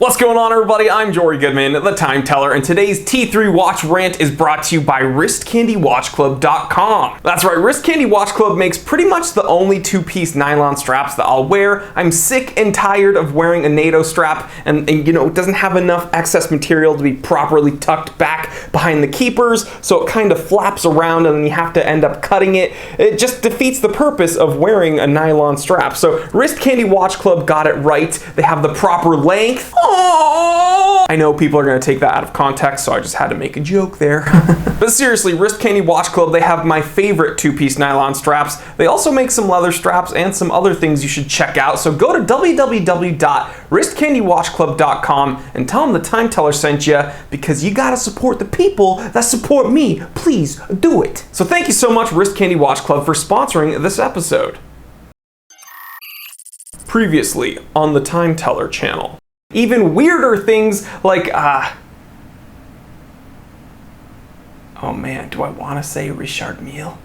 What's going on, everybody? I'm Jory Goodman, the Time Teller, and today's T3 Watch Rant is brought to you by WristCandyWatchClub.com. That's right, Wrist Candy Watch Club makes pretty much the only two-piece nylon straps that I'll wear. I'm sick and tired of wearing a NATO strap, and you know, it doesn't have enough excess material to be properly tucked back behind the keepers, so it kind of flaps around and then you have to end up cutting it. It just defeats the purpose of wearing a nylon strap. So Wrist Candy Watch Club got it right. They have the proper length. I know people are going to take that out of context, so I just had to make a joke there. But seriously, Wrist Candy Watch Club, they have my favorite two-piece nylon straps. They also make some leather straps and some other things you should check out. So go to www.wristcandywatchclub.com and tell them the Time Teller sent you, because you got to support the people that support me. Please do it. So thank you so much, Wrist Candy Watch Club, for sponsoring this episode. Previously on the Time Teller channel. Even weirder things like, oh man, do I want to say Richard Mille?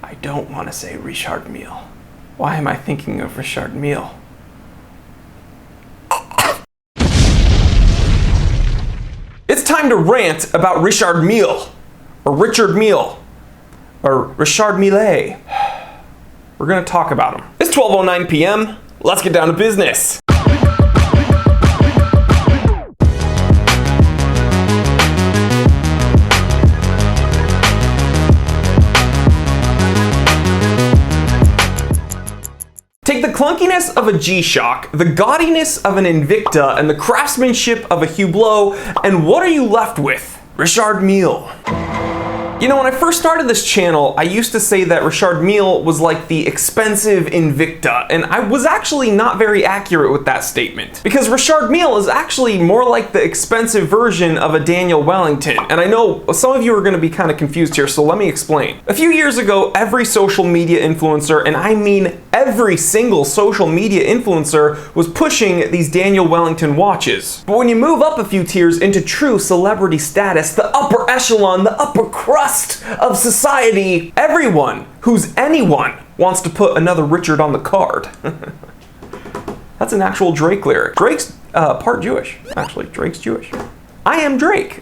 I don't want to say Richard Mille. Why am I thinking of Richard Mille? It's time to rant about Richard Mille, or Richard Mille, or Richard Mille. We're gonna talk about him. It's 12:09 p.m. Let's get down to business. Take the clunkiness of a G-Shock, the gaudiness of an Invicta, and the craftsmanship of a Hublot, and what are you left with? Richard Mille. You know, when I first started this channel, I used to say that Richard Mille was like the expensive Invicta, and I was actually not very accurate with that statement. Because Richard Mille is actually more like the expensive version of a Daniel Wellington. And I know some of you are gonna be kind of confused here, so let me explain. A few years ago, every social media influencer, and I mean every single social media influencer, was pushing these Daniel Wellington watches. But when you move up a few tiers into true celebrity status, the upper echelon, the upper crust of society, everyone who's anyone wants to put another Richard on the card. That's an actual Drake lyric. Drake's part Jewish. Actually, Drake's Jewish. I am Drake.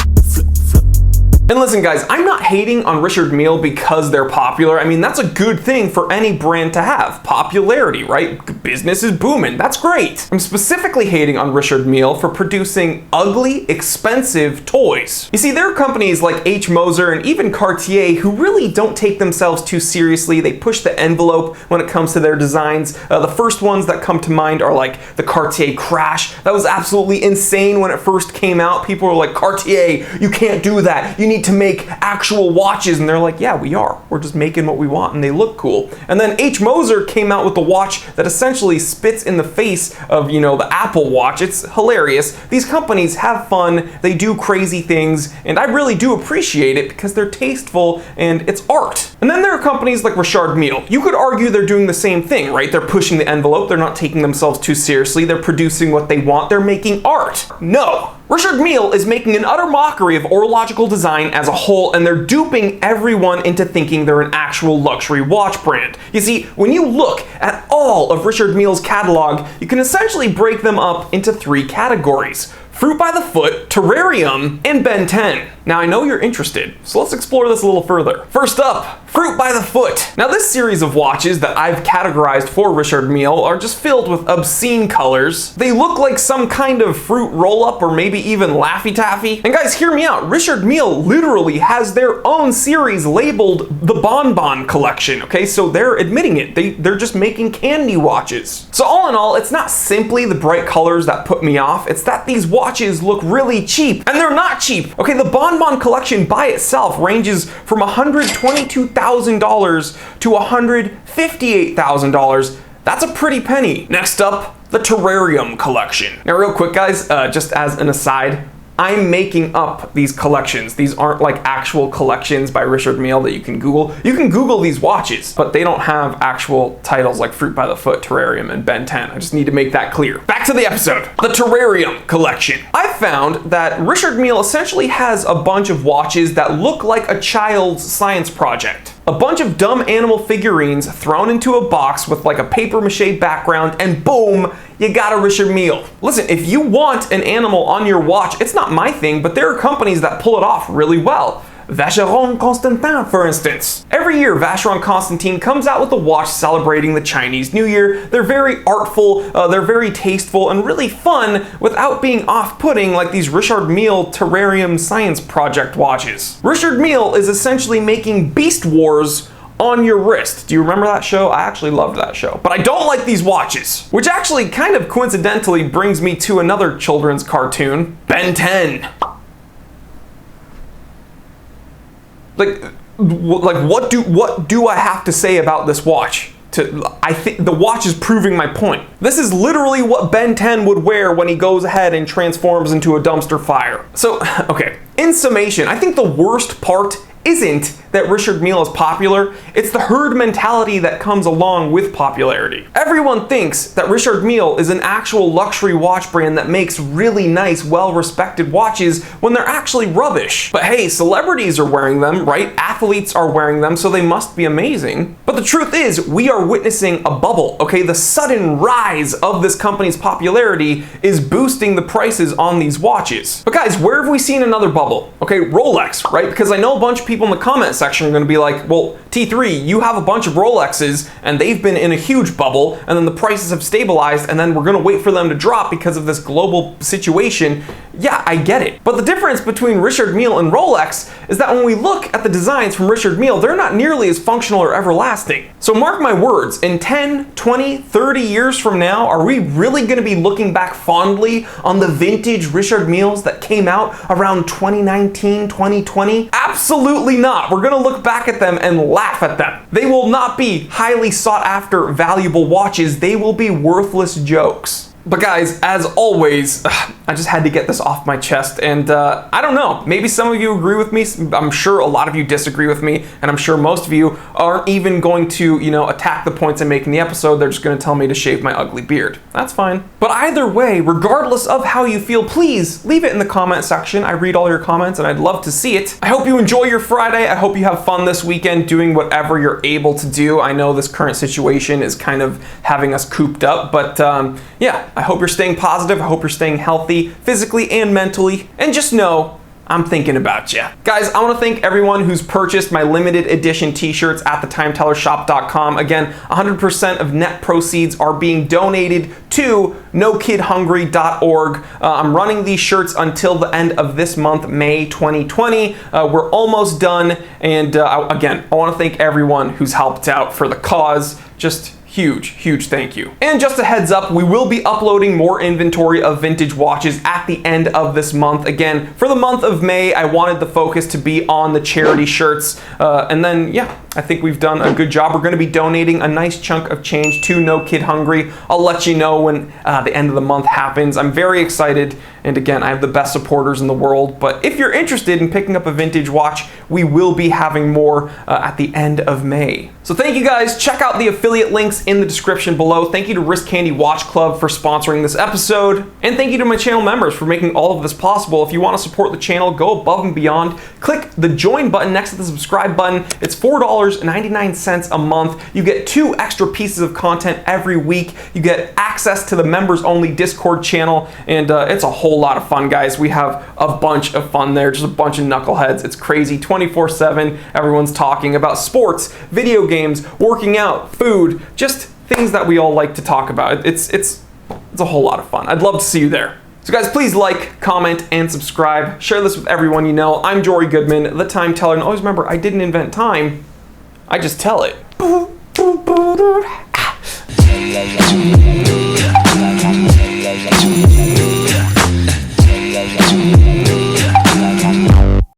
And listen guys, I'm not hating on Richard Mille because they're popular. I mean, that's a good thing for any brand to have. Popularity, right? Business is booming. That's great. I'm specifically hating on Richard Mille for producing ugly, expensive toys. You see, there are companies like H. Moser and even Cartier who really don't take themselves too seriously. They push the envelope when it comes to their designs. The first ones that come to mind are like the Cartier Crash. That was absolutely insane when it first came out. People were like, Cartier, you can't do that. You need to make actual watches, and they're like, yeah, we are. We're just making what we want, and they look cool. And then H. Moser came out with the watch that essentially spits in the face of, you know, the Apple Watch. It's hilarious. These companies have fun, they do crazy things, and I really do appreciate it because they're tasteful and it's art. And then there are companies like Richard Mille. You could argue they're doing the same thing, right? They're pushing the envelope, they're not taking themselves too seriously, they're producing what they want, they're making art. No. Richard Mille is making an utter mockery of horological design as a whole, and they're duping everyone into thinking they're an actual luxury watch brand. You see, when you look at all of Richard Mille's catalog, you can essentially break them up into three categories: Fruit by the Foot, Terrarium, and Ben 10. Now I know you're interested, so let's explore this a little further. First up, Fruit by the Foot. Now this series of watches that I've categorized for Richard Mille are just filled with obscene colors. They look like some kind of fruit roll-up or maybe even Laffy Taffy. And guys, hear me out. Richard Mille literally has their own series labeled the Bon Bon Collection, okay? So they're admitting it. They're just making candy watches. So all in all, it's not simply the bright colors that put me off, it's that these watches look really cheap, and they're not cheap. Okay, the Bon Bon Collection by itself ranges from $122,000 to $158,000. That's a pretty penny. Next up, the Terrarium Collection. Now real quick guys, just as an aside, I'm making up these collections. These aren't like actual collections by Richard Mille that you can Google. You can Google these watches, but they don't have actual titles like Fruit by the Foot, Terrarium, and Ben 10. I just need to make that clear. Back to the episode. The Terrarium Collection. I found that Richard Mille essentially has a bunch of watches that look like a child's science project. A bunch of dumb animal figurines thrown into a box with like a paper mache background, and boom, you got a Richard Mille. Listen, if you want an animal on your watch, it's not my thing, but there are companies that pull it off really well. Vacheron Constantin, for instance. Every year, Vacheron Constantin comes out with a watch celebrating the Chinese New Year. They're very artful, they're very tasteful, and really fun without being off-putting like these Richard Mille Terrarium Science Project watches. Richard Mille is essentially making Beast Wars on your wrist. Do you remember that show? I actually loved that show. But I don't like these watches. Which actually kind of coincidentally brings me to another children's cartoon, Ben 10. Like what do I have to say about this watch? I think the watch is proving my point. This is literally what Ben 10 would wear when he goes ahead and transforms into a dumpster fire. So, okay, in summation, I think the worst part isn't that Richard Mille is popular, it's the herd mentality that comes along with popularity. Everyone thinks that Richard Mille is an actual luxury watch brand that makes really nice, well-respected watches when they're actually rubbish. But hey, celebrities are wearing them, right? Athletes are wearing them, so they must be amazing. But the truth is, we are witnessing a bubble, okay? The sudden rise of this company's popularity is boosting the prices on these watches. But guys, where have we seen another bubble? Okay, Rolex, right? Because I know a bunch of people in the comment section are going to be like, well, T3, you have a bunch of Rolexes and they've been in a huge bubble and then the prices have stabilized and then we're going to wait for them to drop because of this global situation. Yeah, I get it. But the difference between Richard Mille and Rolex is that when we look at the designs from Richard Mille, they're not nearly as functional or everlasting. So mark my words, in 10, 20, 30 years from now, are we really going to be looking back fondly on the vintage Richard Milles that came out around 2019, 2020? Absolutely not. We're going to look back at them and laugh at them. They will not be highly sought after, valuable watches. They will be worthless jokes. But guys, as always, I just had to get this off my chest, and I don't know, maybe some of you agree with me, I'm sure a lot of you disagree with me, and I'm sure most of you aren't even going to, attack the points I make in the episode, they're just gonna tell me to shave my ugly beard. That's fine. But either way, regardless of how you feel, please leave it in the comment section. I read all your comments, and I'd love to see it. I hope you enjoy your Friday, I hope you have fun this weekend doing whatever you're able to do. I know this current situation is kind of having us cooped up, but yeah, I hope you're staying positive. I hope you're staying healthy, physically and mentally. And just know, I'm thinking about you. Guys, I want to thank everyone who's purchased my limited edition t-shirts at thetimetellershop.com. Again, 100% of net proceeds are being donated to nokidhungry.org. I'm running these shirts until the end of this month, May 2020. We're almost done. And again, I want to thank everyone who's helped out for the cause. Just huge thank you. And just a heads up, we will be uploading more inventory of vintage watches at the end of this month. Again, for the month of May, I wanted the focus to be on the charity shirts. And then, yeah, I think we've done a good job. We're gonna be donating a nice chunk of change to No Kid Hungry. I'll let you know when the end of the month happens. I'm very excited. And again, I have the best supporters in the world. But if you're interested in picking up a vintage watch, we will be having more at the end of May. So thank you guys. Check out the affiliate links in the description below. Thank you to Wrist Candy Watch Club for sponsoring this episode. And thank you to my channel members for making all of this possible. If you want to support the channel, go above and beyond. Click the join button next to the subscribe button. It's $4.99 a month. You get 2 extra pieces of content every week. You get access to the members only Discord channel. And it's a whole lot of fun, guys. We have a bunch of fun there, just a bunch of knuckleheads. It's crazy, 24/7. Everyone's talking about sports, video games, working out, food, just things that we all like to talk about. It's a whole lot of fun. I'd love to see you there. So guys, please like, comment, and subscribe. Share this with everyone you know. I'm Jory Goodman, the Time Teller, and always remember, I didn't invent time, I just tell it.